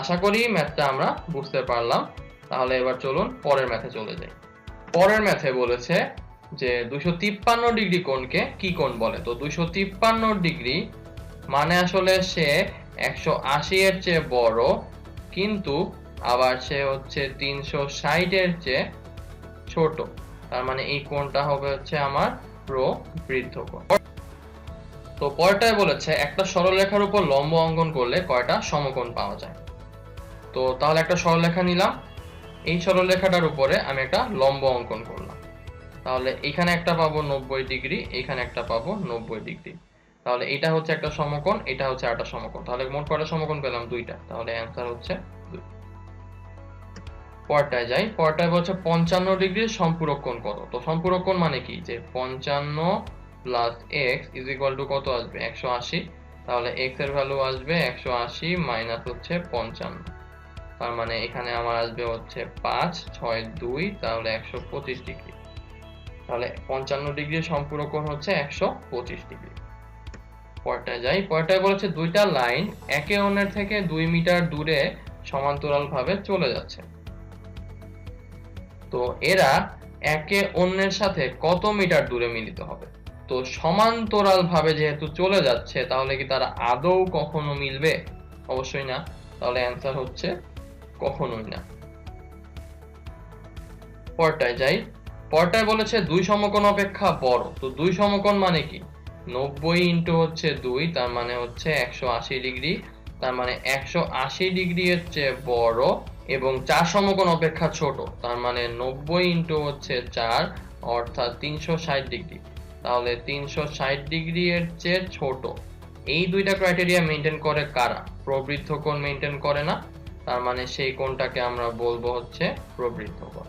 আশা করি ম্যাথটা আমরা বুঝতে পারলাম। তাহলে এবার চলুন পরের ম্যাথে চলে যাই। পরের ম্যাথে বলেছে যে 253 ডিগ্রি কোণকে কি কোণ বলে? তো 253 ডিগ্রি মানে আসলে সে 180 এর চেয়ে বড়, কিন্তু আবার সে হচ্ছে 360 এর চেয়ে ছোট। তার মানে এই কোণটা হবে হচ্ছে আমার প্রবৃদ্ধ কোণ। তো পরেরটায় বলেছে একটা সরলরেখার উপর লম্ব অঙ্কন করলে কয়টা সমকোণ পাওয়া যায়। তো তাহলে একটা সরলরেখা নিলাম, এই সরলরেখাটার উপরে আমি একটা লম্ব অঙ্কন করলাম। তাহলে এখানে একটা পাবো 90 ডিগ্রি, এখানে একটা পাবো 90 ডিগ্রি। তাহলে এটা হচ্ছে একটা সমকোণ, এটা হচ্ছে একটা সমকোণ। তাহলে মোট কয়টা সমকোণ পেলাম? দুইটা। তাহলে অ্যান্সার হচ্ছে 2। পরটায় যাই। পরটায় বলছে 55 ডিগ্রির সম্পূরক কোণ কত। তো সম্পূরক কোণ মানে কি, যে 55 plus x is equal two কত আসবে, 180। তাহলে এক্স এর ভ্যালু আসবে 180 মাইনাস হচ্ছে 55। তার মানে এখানে আমার আসবে হচ্ছে 5 6 2, তাহলে 125 ডিগ্রি। তাহলে 55 ডিগ্রির সম্পূরক কোণ হচ্ছে 125 ডিগ্রি। পরটায় যাই। পরটায় বলেছে দুইটা লাইন একে অন্যের থেকে 2 মিটার দূরে সমান্তরাল ভাবে চলে যাচ্ছে। তো এরা একে অন্যের সাথে কত মিটার দূরে মিলিত হবে। তো সমান্তরাল ভাবে যেহেতু চলে যাচ্ছে, তাহলে কি তারা আদৌ কখনো মিলবে? অবশ্যই না। তাহলে অ্যান্সার হচ্ছে কখনোই না। পরটায় যাই। পরটায় বলেছে দুই সমকোণ অপেক্ষা বড়। তো দুই সমকোণ মানে কি, 90 ইন্টু হচ্ছে 2, তার মানে হচ্ছে 180 ডিগ্রি। তার মানে 180 ডিগ্রি এর চেয়ে বড় এবং 4 সমকোণ অপেক্ষা ছোট। তার মানে 90 ইন্টু হচ্ছে 4 অর্থাৎ 360 ডিগ্রি। তাহলে 360 ডিগ্রি এর চেয়ে ছোট। এই দুইটা ক্রাইটেরিয়া মেনটেন করে কারা? প্রবৃদ্ধ কোণ মেনটেন করে না। তার মানে সেই কোণটাকে আমরা বলবো হচ্ছে প্রবৃদ্ধ কোণ।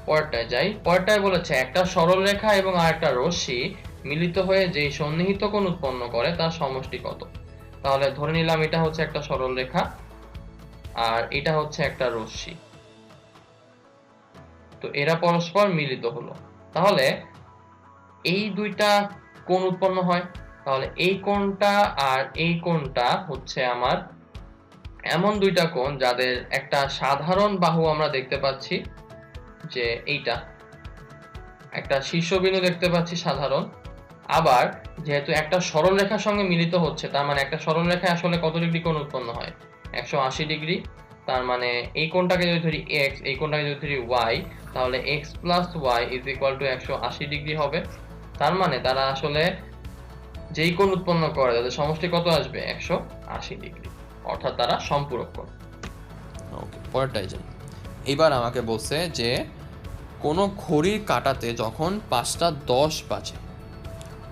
পরটায় যাই। পরটায় বলেছে একটা সরল রেখা এবং আরেকটা রশ্মি মিলিত হয়ে যে সন্নিহিত কোণ উৎপন্ন করে তার সমষ্টি কত। তাহলে ধরে নিলাম এটা হচ্ছে একটা সরল রেখা আর এটা হচ্ছে একটা রশ্মি। তো এরা পরস্পর মিলিত হলো। তাহলে এই দুইটা কোণ উৎপন্ন হয়। তাহলে এই কোণটা আর এই কোণটা হচ্ছে আমার এমন দুইটা কোণ যাদের একটা সাধারণ বাহু আমরা দেখতে পাচ্ছি, যে এইটা একটা শীর্ষবিন্দু দেখতে পাচ্ছি সাধারণ। আবার যেহেতু একটা সরল রেখার সঙ্গে মিলিত হচ্ছে, তার মানে একটা সরল রেখায় আসলে কত ডিগ্রি কোণ উৎপন্ন হয়, 180 ডিগ্রি। তার মানে এই কোণটাকে যদি ধরি x, এই কোণটাকে যদি ধরি y, তাহলে x plus y is equal two 180 degree হবে। তার মানে তারা আসলে যেই কোণ উৎপন্ন করে তাদের সমষ্টি কত আসবে, 180 ডিগ্রি, অর্থাৎ তারা সম্পূরক কোণ। ওকে, পরেরটাই যাই। এবার আমাকে বলছে যে কোনো ঘড়ির কাঁটাতে যখন 5টা 10 বাজে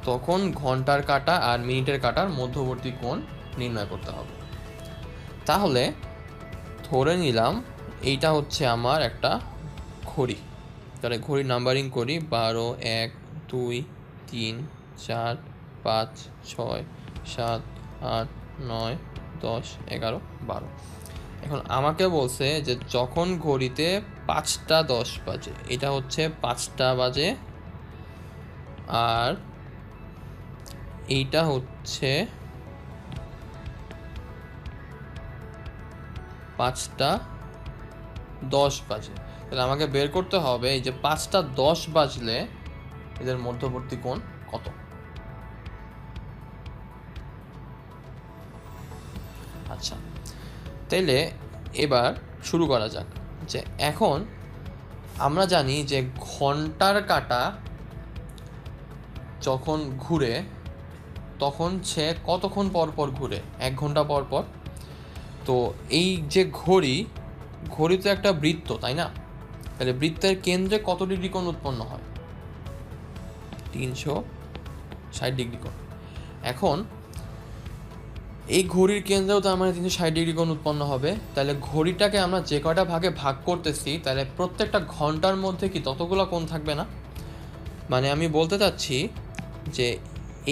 তখন ঘন্টার কাঁটা আর মিনিটের কাঁটার মধ্যবর্তী কোণ নির্ণয় করতে হবে। তাহলে ধরে নিলাম এইটা হচ্ছে আমার একটা ঘড়ি। তাহলে ঘড়ির নাম্বারিং করি, 12 1 2 3 4 5 6 7 8 9 10 11 12। এখন আমাকে বলছে যে যখন ঘড়িতে 5টা 10 বাজে, এটা হচ্ছে 5টা বাজে, আর এইটা হচ্ছে 5টা 10 বাজে। তাহলে আমাকে বের করতে হবে এই যে 5টা 10 বাজলে এদের মধ্যবর্তী কোণ কত। আচ্ছা, তাইলে এবার শুরু করা যাক। যে এখন আমরা জানি যে ঘন্টার কাঁটা যখন ঘুরে তখন সে কতক্ষণ পর পর ঘুরে, 1 ঘন্টা পর পর। তো এই যে ঘড়ি তো একটা বৃত্ত, তাই না? তাহলে বৃত্তের কেন্দ্রে কত ডিগ্রি কোণ উৎপন্ন হয়, 360 ডিগ্রি কোণ। এখন এই ঘড়ির কেন্দ্রেও তার মানে 360 ডিগ্রি কোণ উৎপন্ন হবে। তাহলে ঘড়িটাকে আমরা যে কয়টা ভাগে ভাগ করতেছি, তাহলে প্রত্যেকটা ঘন্টার মধ্যে কি ততগুলো কোণ থাকবে না? মানে আমি বলতে চাচ্ছি যে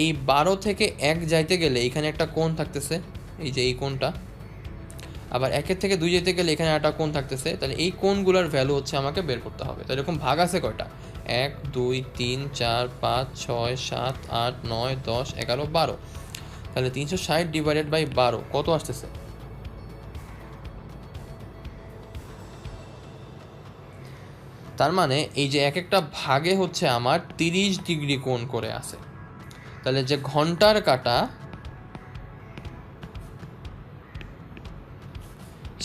এই 12 থেকে 1 যাইতে গেলে এখানে একটা কোণ থাকতেছে, এই যে এই কোণটা। আবার 1 থেকে 2 যেতে গেলে এখানে একটা কোণ থাকতেছে। তাহলে এই কোণগুলোর ভ্যালু হচ্ছে আমাকে বের করতে হবে। তো এরকম ভাগ আছে কয়টা, 1 2 3 4 5 6 7 8 9 10 11 12। তাহলে 360 ডিভাইডেড বাই 12 কত আসতেছে? তার মানে এই যে এক একটা ভাগে হচ্ছে আমার 30 ডিগ্রি কোণ করে আছে। তাহলে যে ঘন্টার কাঁটা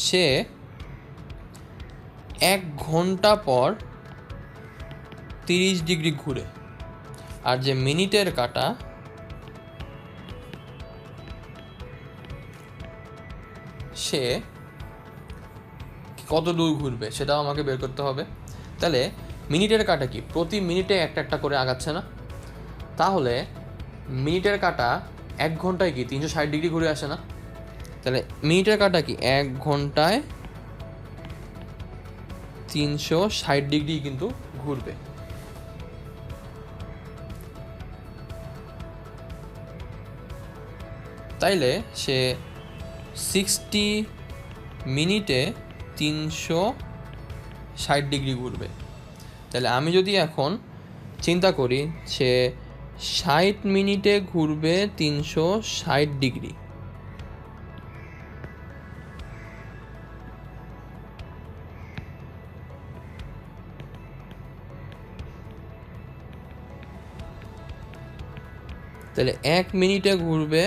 সে 1 ঘন্টা পর 30 ডিগ্রি ঘুরে, আর যে মিনিটের কাঁটা সে কত দূর ঘুরবে সেটাও আমাকে বের করতে হবে। তাহলে মিনিটের কাঁটা কি প্রতি মিনিটে একটা একটা করে আগাচ্ছে না? তাহলে মিনিটের কাঁটা 1 ঘন্টায় কি 360 ডিগ্রি ঘুরে আসে না? তাহলে মিনিটের কাঁটা কি 1 ঘন্টায় 360 ডিগ্রি কিন্তু ঘুরবে। তাইলে সে 60 মিনিটে 360 ডিগ্রি ঘুরবে। তাহলে আমি যদি এখন চিন্তা করি সে 60 মিনিটে ঘুরবে 360 ডিগ্রি, তাহলে 1 মিনিটে ঘুরবে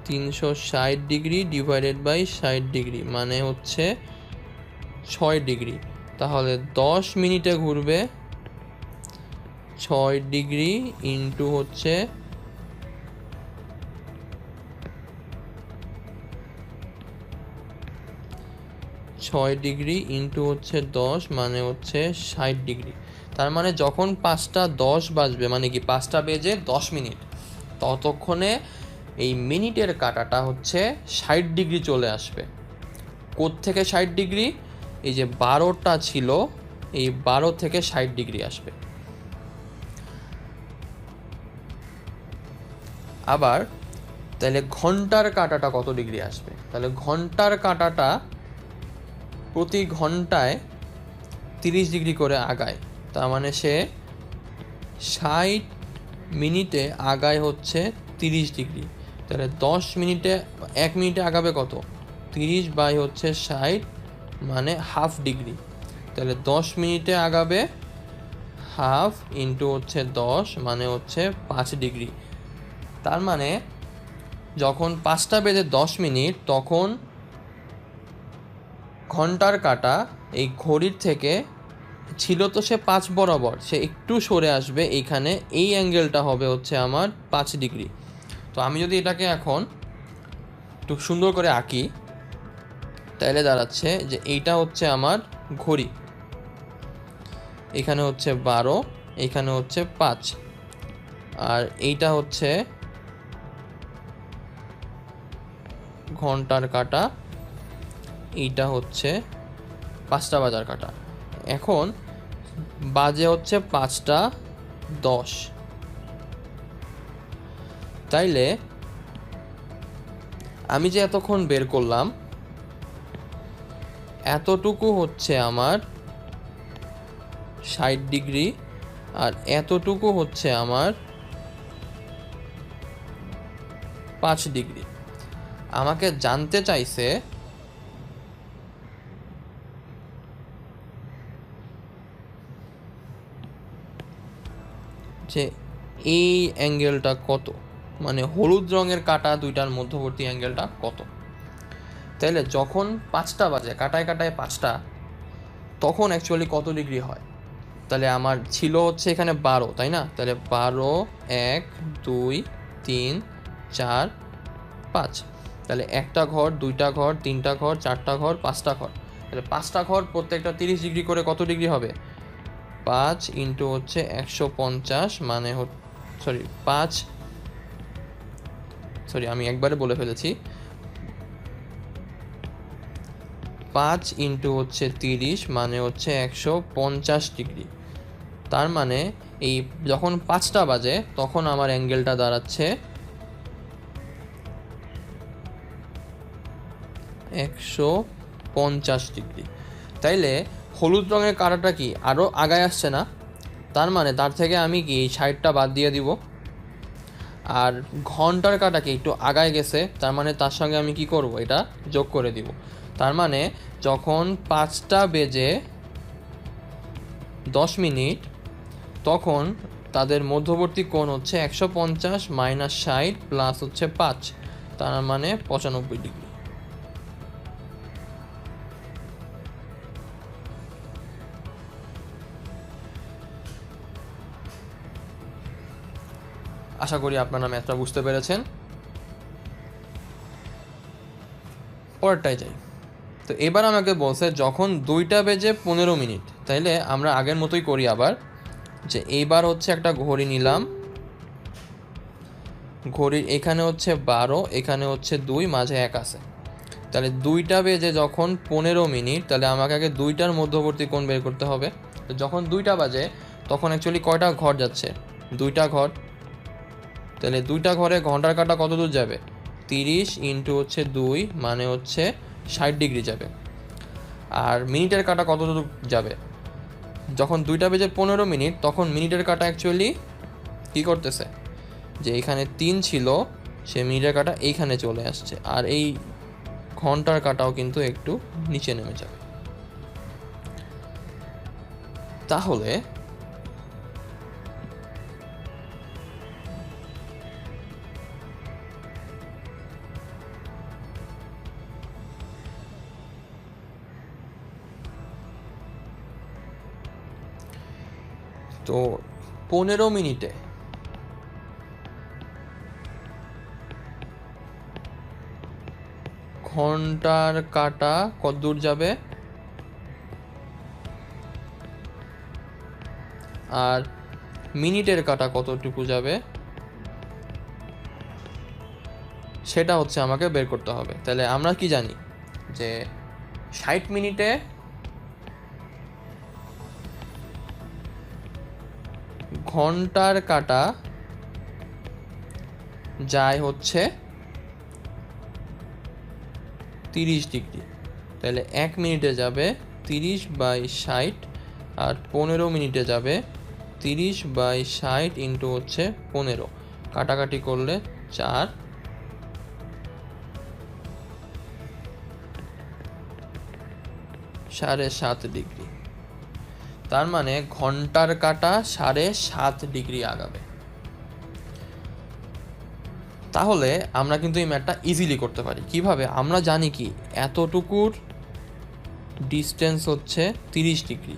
360 ডিগ্রি ডিভাইডেড বাই 60 ডিগ্রি মানে হচ্ছে 6 ডিগ্রি। তাহলে 10 মিনিটে ঘুরবে 6 ডিগ্রি ইন্টু হচ্ছে 6 ডিগ্রি ইন্টু হচ্ছে 10 মানে হচ্ছে 60 ডিগ্রি। তার মানে যখন 5টা 10 বাজবে, মানে কি 5টা বেজে 10 মিনিট, ততক্ষণে এই মিনিটের কাঁটাটা হচ্ছে 60 ডিগ্রি চলে আসবে। কোত্থেকে 60 ডিগ্রি? এই যে 12টা ছিল, এই 12 থেকে 60 ডিগ্রি আসবে। আবার তাহলে ঘন্টার কাঁটাটা কত ডিগ্রি আসবে? তাহলে ঘন্টার কাঁটাটা প্রতি ঘন্টায় 30 ডিগ্রি করে আগায়। তার মানে সে 60 মিনিটে আগায় হচ্ছে 30 ডিগ্রি। তাহলে 10 মিনিটে 1 মিনিটে আগাবে কত? 30 বাই হচ্ছে 60 মানে হাফ ডিগ্রি। তাহলে 10 মিনিটে আগাবে হাফ ইন্টু হচ্ছে 10 মানে হচ্ছে 5 ডিগ্রি। তার মানে যখন 5টা বেজে 10 মিনিট তখন ঘন্টার কাঁটা এই ঘড়ির থেকে ছিল তো সে 5 বরাবর, সে একটু সরে আসবে, এইখানে এই অ্যাঙ্গেলটা হবে হচ্ছে আমার 5 ডিগ্রি। তো আমি যদি এটাকে এখন একটু সুন্দর করে আঁকি, তাহলে দাঁড়াচ্ছে যে এইটা হচ্ছে আমার ঘড়ি, এখানে হচ্ছে 12, এখানে হচ্ছে 5, আর এইটা হচ্ছে ঘন্টার কাঁটা, এইটা হচ্ছে 5টা বাজার কাঁটা। এখন বাজে হচ্ছে 5টা 10। তাইলে আমি যে এতক্ষণ বের করলাম এতটুকু হচ্ছে আমার 60 ডিগ্রি, আর এতটুকু হচ্ছে আমার 5 ডিগ্রি। আমাকে জানতে চাইছে যে এই অ্যাঙ্গেলটা কত, মানে হলুদ রঙের কাঁটা দুইটার মধ্যবর্তী অ্যাঙ্গেলটা কত। তাইলে যখন 5টা বাজে, কাটায় কাটায় 5টা, তখন অ্যাকচুয়ালি কত ডিগ্রি হয়? তাহলে আমার ছিল হচ্ছে এখানে 12, তাই না? তাহলে 12, 1, 2, 3, 4, 5। তাহলে একটা ঘর, দুইটা ঘর, তিনটা ঘর, চারটা ঘর, 5টা ঘর। তাহলে 5টা ঘর প্রত্যেকটা 30 ডিগ্রি করে কত ডিগ্রি হবে? 5 ইন্টু হচ্ছে 150 মানে আমি একবারে বলে ফেলেছি, 5 ইন্টু হচ্ছে 30 মানে হচ্ছে 150 ডিগ্রি। তার মানে এই যখন 5টা বাজে তখন আমার অ্যাঙ্গেলটা দাঁড়াচ্ছে 150 ডিগ্রি। তাইলে হলুদ রঙের কাঁটাটা কি আরও আগায় আসছে না? তার মানে তার থেকে আমি কি এই 60টা বাদ দিয়ে দিব। আর ঘন্টার কাঁটা কি একটু আগায় গেছে, তার মানে তার সঙ্গে আমি কি করব? এটা যোগ করে দিব। তার মানে যখন 5টা বেজে 10 মিনিট তখন তাদের মধ্যবর্তী কোণ হচ্ছে 150 মাইনাস 60 প্লাস হচ্ছে 5, তার মানে 95 ডিগ্রি। আশা করি আপনারা ম্যাথটা বুঝতে পেরেছেন। পরেরটাই যাই। তো এবার আমাকে বলছে যখন 2টা বেজে 15 মিনিট, তাইলে আমরা আগের মতোই করি আবার, যে এইবার হচ্ছে একটা ঘড়ি নিলাম, ঘড়ির এখানে হচ্ছে 12, এখানে হচ্ছে 2, মাঝে 1 আছে। তাহলে 2টা বেজে যখন 15 মিনিট, তাহলে আমাকে আগে 2টার মধ্যবর্তী কোণ বের করতে হবে। তো যখন 2টা বাজে তখন অ্যাকচুয়ালি কয়টা ঘর যাচ্ছে? 2টা ঘর। তাহলে 2টা ঘরে ঘন্টার কাঁটা কত দূর যাবে? 30 ইন্টু হচ্ছে 2 মানে হচ্ছে 60 ডিগ্রি যাবে। আর মিনিটের কাঁটা কত দূর যাবে? যখন 2টা বেজে 15 মিনিট তখন মিনিটের কাঁটা অ্যাকচুয়ালি কী করতেছে, যে এখানে 3 ছিল সে মিনিটের কাঁটা এইখানে চলে আসছে, আর এই ঘন্টার কাঁটাও কিন্তু একটু নিচে নেমে যাবে। তাহলে তো 15 মিনিটে ঘন্টার কাঁটা কত দূর যাবে আর মিনিটের কাঁটা কতটুকু যাবে সেটা হচ্ছে আমাকে বের করতে হবে। তাহলে আমরা কি জানি যে 60 মিনিটে ঘন্টার কাঁটা যায় হচ্ছে 30 ডিগ্রি। তাহলে 1 মিনিটে যাবে 30/60 আর 15 মিনিটে যাবে 30/60 ইন্টু হচ্ছে 15, কাটাকাটি করলে 4, 7.5 ডিগ্রি। তার মানে ঘন্টার কাঁটা 7.5 ডিগ্রি আগাবে। তাহলে আমরা কিন্তু এই ম্যাথটা ইজিলি করতে পারি। কিভাবে? আমরা জানি কি এতটুকুর ডিস্টেন্স হচ্ছে 30 ডিগ্রি।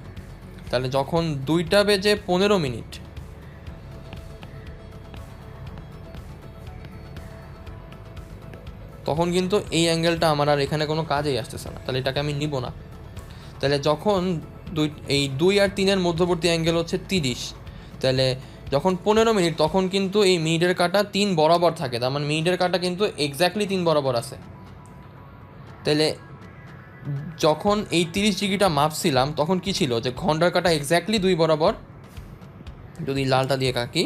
তাহলে যখন 2টা বেজে 15 মিনিট তখন কিন্তু এই অ্যাঙ্গেলটা আমার আর এখানে কোনো কাজেই আসতেছে না, তাহলে এটাকে আমি নিব না। তাহলে যখন এই 2 আর 3-এর মধ্যবর্তী অ্যাঙ্গেল হচ্ছে 30, তাহলে যখন 15 মিনিট তখন কিন্তু এই মিনিটের কাঁটা 3 বরাবর থাকে, তার মানে মিনিটের কাঁটা কিন্তু এক্স্যাক্টলি 3 বরাবর আছে। তাহলে যখন এই 30 ডিগ্রিটা মাপছিলাম তখন কি ছিল, যে ঘন্টার কাঁটা এক্স্যাক্টলি 2 বরাবর, যদি লালটা দিয়ে কাকি,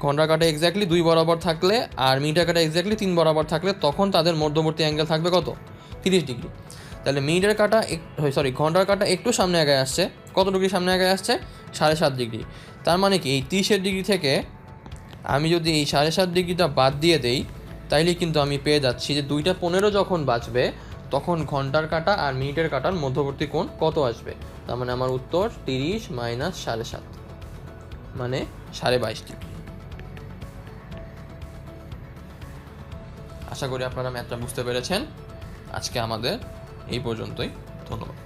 ঘন্টার কাঁটা এক্স্যাক্টলি 2 বরাবর থাকলে আর মিনিটের কাঁটা এক্স্যাক্টলি 3 বরাবর থাকলে তখন তাদের মধ্যবর্তী অ্যাঙ্গেল থাকবে কত? 30 ডিগ্রি। তাহলে মিনিটের কাঁটা ঘন্টার কাঁটা একটু সামনে আগে আসছে, কত ডিগ্রি সামনে আগে আসছে? 7.5 ডিগ্রি। তার মানে কি এই 30 ডিগ্রি থেকে আমি যদি এই 7.5 ডিগ্রিটা বাদ দিয়ে দেই তাইলে কিন্তু আমি পেয়ে যাচ্ছি যে 2টা 15 যখন বাজবে তখন ঘন্টার কাঁটা আর মিনিটের কাঁটার মধ্যবর্তী কোণ কত আসবে। তার মানে আমার উত্তর 30 - 7.5 মানে 22.5 ডিগ্রি। আশা করি আপনারা ম্যাথটা বুঝতে পেরেছেন। আজকে আমাদের এই পর্যন্তই। ধন্যবাদ।